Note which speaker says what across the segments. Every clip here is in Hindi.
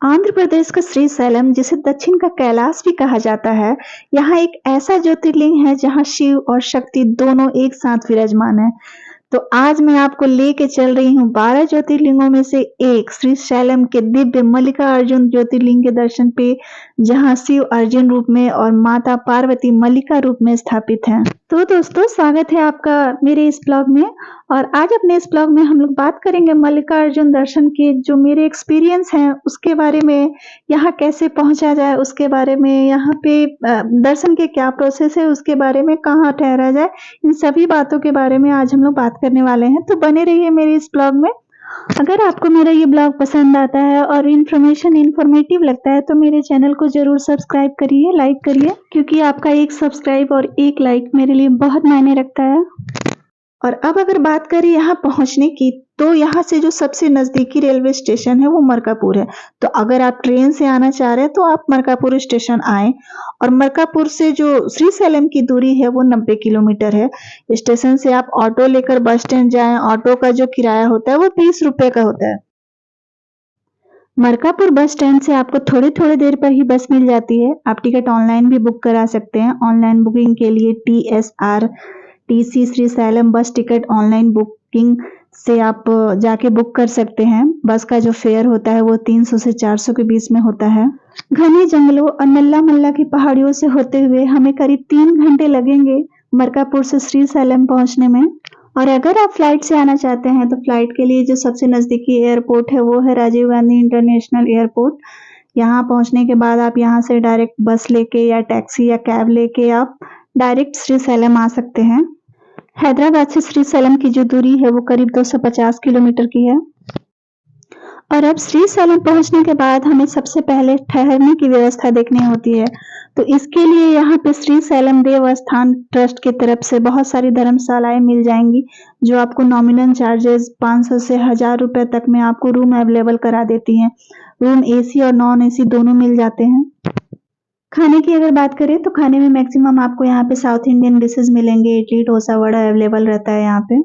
Speaker 1: आंध्र प्रदेश का श्रीशैलम, जिसे दक्षिण का कैलाश भी कहा जाता है, यहाँ एक ऐसा ज्योतिर्लिंग है जहाँ शिव और शक्ति दोनों एक साथ विराजमान है। तो आज मैं आपको लेके चल रही हूँ 12 ज्योतिर्लिंगों में से एक श्रीशैलम के दिव्य मल्लिकार्जुन ज्योतिर्लिंग के दर्शन पे, जहाँ शिव अर्जुन रूप में और माता पार्वती मल्लिका रूप में स्थापित हैं। तो दोस्तों, स्वागत है आपका मेरे इस ब्लॉग में। और आज अपने इस ब्लॉग में हम लोग बात करेंगे मल्लिकार्जुन दर्शन के जो मेरे एक्सपीरियंस हैं उसके बारे में, यहाँ कैसे पहुंचा जाए उसके बारे में, यहाँ पे दर्शन के क्या प्रोसेस है उसके बारे में, कहाँ ठहरा जाए, इन सभी बातों के बारे में आज हम लोग बात करने वाले हैं। तो बने रहिए मेरे इस ब्लॉग में। अगर आपको मेरा ये ब्लॉग पसंद आता है और इन्फॉर्मेटिव लगता है तो मेरे चैनल को जरूर सब्सक्राइब करिए, लाइक करिए, क्योंकि आपका एक सब्सक्राइब और एक लाइक मेरे लिए बहुत मायने रखता है। और अब अगर बात करें यहाँ पहुंचने की, तो यहाँ से जो सबसे नजदीकी रेलवे स्टेशन है वो मरकापुर है। तो अगर आप ट्रेन से आना चाह रहे हैं तो आप मरकापुर स्टेशन आए, और मरकापुर से जो श्रीशैलम की दूरी है वो 90 किलोमीटर है। स्टेशन से आप ऑटो लेकर बस स्टैंड जाएं। ऑटो का जो किराया होता है वो 20 रुपए का होता है। मरकापुर बस स्टैंड से आपको थोड़ी देर पर ही बस मिल जाती है। आप टिकट ऑनलाइन भी बुक करा सकते हैं। ऑनलाइन बुकिंग के लिए TSRTC श्रीशैलम बस टिकट ऑनलाइन बुकिंग से आप जाके बुक कर सकते हैं। बस का जो फेयर होता है वो 300 से 400 के बीच में होता है। घने जंगलों और नल्ला मल्ला की पहाड़ियों से होते हुए हमें करीब 3 घंटे लगेंगे मरकापुर से श्रीशैलम पहुंचने में। और अगर आप फ्लाइट से आना चाहते हैं तो फ्लाइट के लिए जो सबसे नजदीकी एयरपोर्ट है वो है राजीव गांधी इंटरनेशनल एयरपोर्ट। यहाँ पहुंचने के बाद आप यहाँ से डायरेक्ट बस लेके या टैक्सी या कैब लेके आप डायरेक्ट श्रीशैलम आ सकते हैं। हैदराबाद से श्रीशैलम की जो दूरी है वो करीब 250 किलोमीटर की है। और अब श्रीशैलम पहुंचने के बाद हमें सबसे पहले ठहरने की व्यवस्था देखनी होती है। तो इसके लिए यहाँ पे श्रीशैलम देवस्थान ट्रस्ट की तरफ से बहुत सारी धर्मशालाएं मिल जाएंगी, जो आपको नॉमिनल चार्जेस 500 से 1000 रुपए तक में आपको रूम अवेलेबल करा देती हैं। रूम AC और नॉन AC दोनों मिल जाते हैं। खाने की अगर बात करें तो खाने में मैक्सिमम आपको यहाँ पे साउथ इंडियन डिशेस मिलेंगे। इडली डोसा वड़ा अवेलेबल रहता है यहाँ पे।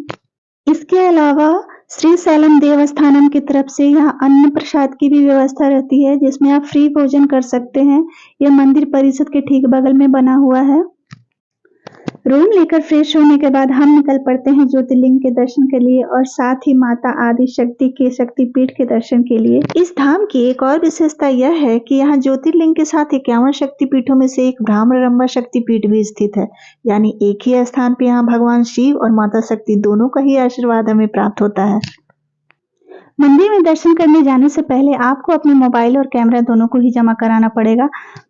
Speaker 1: इसके अलावा श्रीशैलम देवस्थानम की तरफ से यहाँ अन्न प्रसाद की भी व्यवस्था रहती है, जिसमें आप फ्री भोजन कर सकते हैं। यह मंदिर परिसर के ठीक बगल में बना हुआ है। रूम लेकर फ्रेश होने के बाद हम निकल पड़ते हैं ज्योतिर्लिंग के दर्शन के लिए, और साथ ही माता आदि शक्ति के शक्तिपीठ के दर्शन के लिए। इस धाम की एक और विशेषता यह है कि यहाँ ज्योतिर्लिंग के साथ 51 शक्तिपीठों में से एक ब्रह्मरंभा शक्तिपीठ भी स्थित है। यानी एक ही स्थान पे यहाँ भगवान शिव और माता शक्ति दोनों का ही आशीर्वाद हमें प्राप्त होता है। मंदिर में दर्शन करने जाने से पहले आपको अपने मोबाइल और कैमरा दोनों को ही जमा कराना पड़ेगा।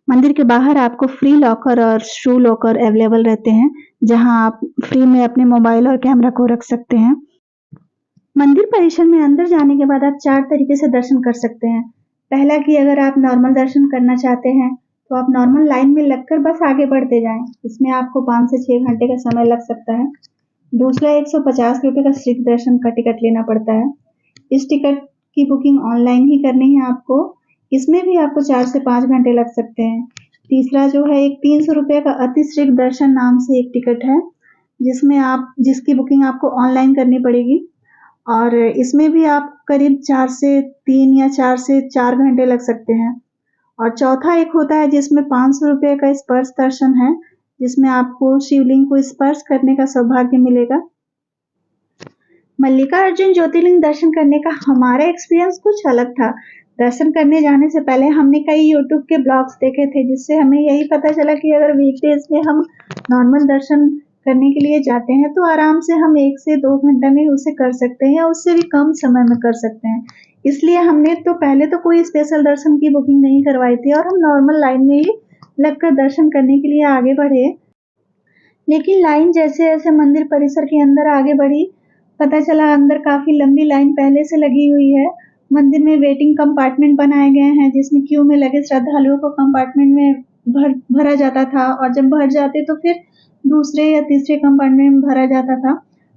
Speaker 1: मंदिर के बाहर आपको फ्री लॉकर और शू लॉकर अवेलेबल रहते हैं, जहां आप फ्री में अपने मोबाइल और कैमरा को रख सकते हैं। मंदिर परिसर में अंदर जाने के बाद आप 4 तरीके से दर्शन कर सकते हैं। पहला कि अगर आप नॉर्मल दर्शन करना चाहते हैं तो आप नॉर्मल लाइन में लगकर बस आगे बढ़ते जाएं। इसमें आपको 5 से 6 घंटे का समय लग सकता है। दूसरा, 150 रुपए का सिर्फ दर्शन का टिकट लेना पड़ता है। इस टिकट की बुकिंग ऑनलाइन ही करनी है आपको। इसमें भी आपको 4 से 5 घंटे लग सकते हैं। तीसरा जो है, एक 300 रुपए का अतिश्रीक दर्शन नाम से एक टिकट है, जिसकी बुकिंग आपको ऑनलाइन करनी पड़ेगी, और इसमें भी आप करीब 4 से 3 या 4 से 4 घंटे लग सकते हैं। और चौथा एक होता है जिसमें 500 रुपए का स्पर्श दर्शन है, जिसमें आपको शिवलिंग को स्पर्श करने का सौभाग्य मिलेगा। मल्लिकार्जुन ज्योतिर्लिंग दर्शन करने का हमारा एक्सपीरियंस कुछ अलग था। दर्शन करने जाने से पहले हमने कई YouTube के ब्लॉग्स देखे थे, जिससे हमें यही पता चला कि अगर वीकडेज में हम नॉर्मल दर्शन करने के लिए जाते हैं तो आराम से हम 1 से 2 घंटे में उसे कर सकते हैं, या उससे भी कम समय में कर सकते हैं। इसलिए हमने तो पहले तो कोई स्पेशल दर्शन की बुकिंग नहीं करवाई थी, और हम नॉर्मल लाइन में ही लगकर दर्शन करने के लिए आगे बढ़े। लेकिन लाइन जैसे जैसे मंदिर परिसर के अंदर आगे बढ़ी, पता चला अंदर काफी लंबी लाइन पहले से लगी हुई है। मंदिर में वेटिंग कंपार्टमेंट बनाए गए हैं, जिसमें क्यू में लगे श्रद्धालुओं को कंपार्टमेंट में भरा जाता था, और जब भर जाते तो फिर दूसरे या तीसरे कंपार्टमेंट में भरा जाता था।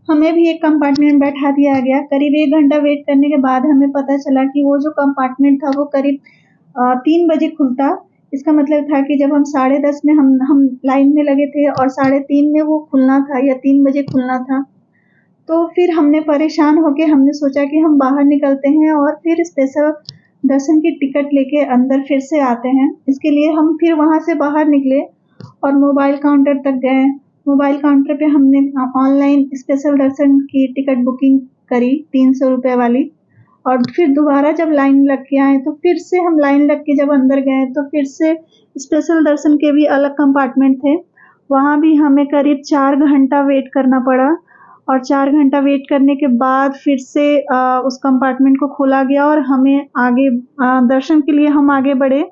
Speaker 1: हमें भी एक कंपार्टमेंट में बैठा दिया गया। करीब 1 घंटा वेट करने के बाद हमें पता चला कि वो जो कंपार्टमेंट था वो करीब 3 बजे खुलता। इसका मतलब था कि जब हम 10:30 में हम लाइन में लगे थे और 3:30 में वो खुलना था, या 3 बजे खुलना था। तो फिर हमने परेशान होके हमने सोचा कि हम बाहर निकलते हैं और फिर स्पेशल दर्शन की टिकट लेके अंदर फिर से आते हैं। इसके लिए हम फिर वहां से बाहर निकले और मोबाइल काउंटर तक गए। मोबाइल काउंटर पे हमने ऑनलाइन स्पेशल दर्शन की टिकट बुकिंग करी 300 रुपए वाली, और फिर दोबारा जब लाइन लग के आए तो फिर से हम लाइन लग के जब अंदर गए तो फिर से स्पेशल दर्शन के भी अलग कंपार्टमेंट थे। वहाँ भी हमें करीब 4 घंटा वेट करना पड़ा, और 4 घंटा वेट करने के बाद फिर से उस कंपार्टमेंट को खोला गया और हमें आगे दर्शन के लिए हम आगे बढ़े।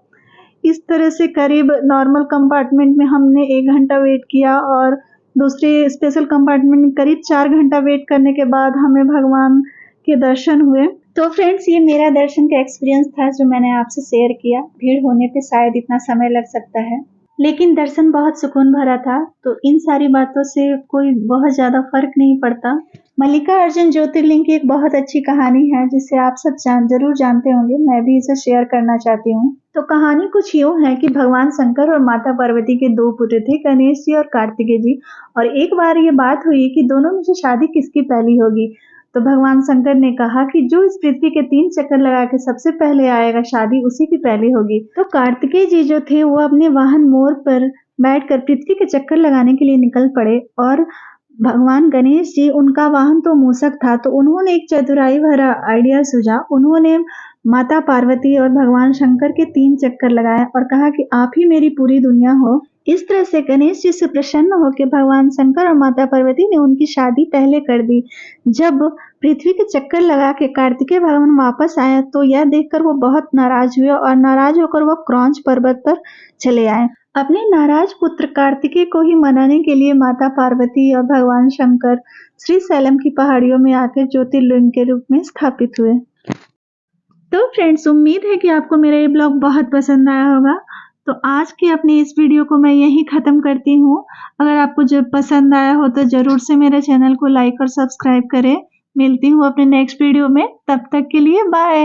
Speaker 1: इस तरह से करीब नॉर्मल कंपार्टमेंट में हमने 1 घंटा वेट किया और दूसरे स्पेशल कंपार्टमेंट में करीब 4 घंटा वेट करने के बाद हमें भगवान के दर्शन हुए। तो फ्रेंड्स, ये मेरा दर्शन का एक्सपीरियंस था जो मैंने आपसे शेयर किया। भीड़ होने पे शायद इतना समय लग सकता है, लेकिन दर्शन बहुत सुकून भरा था। तो इन सारी बातों से कोई बहुत ज्यादा फर्क नहीं पड़ता। मल्लिकार्जुन ज्योतिर्लिंग की एक बहुत अच्छी कहानी है जिसे आप सब जरूर जानते होंगे। मैं भी इसे शेयर करना चाहती हूँ। तो कहानी कुछ यूँ है कि भगवान शंकर और माता पार्वती के 2 पुत्र थे, गणेश जी और कार्तिकेय जी। और एक बार ये बात हुई कि दोनों में से शादी किसकी पहली होगी। तो भगवान शंकर ने कहा कि जो इस पृथ्वी के 3 चक्कर लगा के सबसे पहले आएगा, शादी उसी की पहली होगी। तो कार्तिकेय जी जो थे वो अपने वाहन मोर पर बैठकर पृथ्वी के चक्कर लगाने के लिए निकल पड़े, और भगवान गणेश जी, उनका वाहन तो मूषक था, तो उन्होंने एक चतुराई भरा आइडिया सूझा। उन्होंने माता पार्वती और भगवान शंकर के 3 चक्कर लगाए और कहा कि आप ही मेरी पूरी दुनिया हो। इस तरह से गणेश जी से प्रसन्न होकर भगवान शंकर और माता पार्वती ने उनकी शादी पहले कर दी। जब पृथ्वी के चक्कर लगा के कार्तिकेय भगवान वापस आया तो यह देखकर वो बहुत नाराज हुए, और नाराज होकर वो क्रौंच पर्वत पर चले आए। अपने नाराज पुत्र कार्तिकेय को ही मनाने के लिए माता पार्वती और भगवान शंकर श्रीशैलम की पहाड़ियों में आकर ज्योतिर्लिंग के रूप में स्थापित हुए। तो फ्रेंड्स, उम्मीद है कि आपको मेरा ये ब्लॉग बहुत पसंद आया होगा। तो आज के अपने इस वीडियो को मैं यहीं ख़त्म करती हूँ। अगर आपको जो पसंद आया हो तो ज़रूर से मेरे चैनल को लाइक और सब्सक्राइब करें। मिलती हूँ अपने नेक्स्ट वीडियो में, तब तक के लिए बाय।